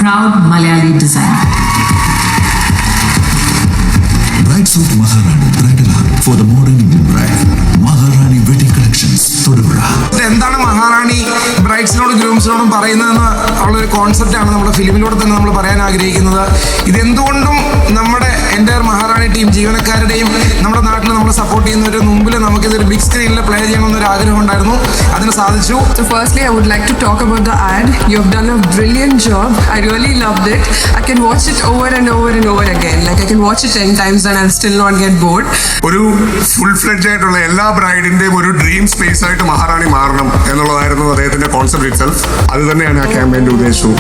proud Malayali designer. Bright Suit Maharani Bridal Hub for the modern Indian bride. Maharani Wedding Collections, Todupuzha. എന്താണ് മഹാറാണി ബ്രൈഡ്സിനോടും ഗ്രൂംസിനോടും പറയുന്നതെന്ന് ഉള്ളൊരു കോൺസെപ്റ്റാണ് നമ്മുടെ ഫിലിമിലൂടെ തന്നെ നമ്മൾ പറയാൻ ആഗ്രഹിക്കുന്നത്. ഇതെന്തുകൊണ്ടും നമ്മുടെ എൻ്റെ മഹാറാണി ടീം ജീവനക്കാരുടെയും നമ്മുടെ നാട്ടിൽ നമ്മളെ സപ്പോർട്ട് ചെയ്യുന്നവരുടെ മുമ്പിൽ നമുക്കിതൊരു ബിഗ് സ്ക്രീനിൽ പ്ലേ ചെയ്യണമെന്നൊരു ആഗ്രഹം ഉണ്ടായിരുന്നു. അതിന് സാധിച്ചു. So firstly, I would like to talk about the ad. You have done a brilliant job. I really loved it. I can watch it over and over and over again. Like I can watch it 10 times and I'll still not get bored. ഒരു full fledge ആയിട്ടുള്ള എല്ലാ ബ്രൈഡിന്റെയും ഒരു dream space ആയിട്ട് മഹാറാണി മാറണം എന്നുള്ളതായിരുന്നു അദ്ദേഹത്തിന്റെ concept itself. അത് തന്നെയാണ് ആ ക്യാമ്പയിന്റെ ഉദ്ദേശവും.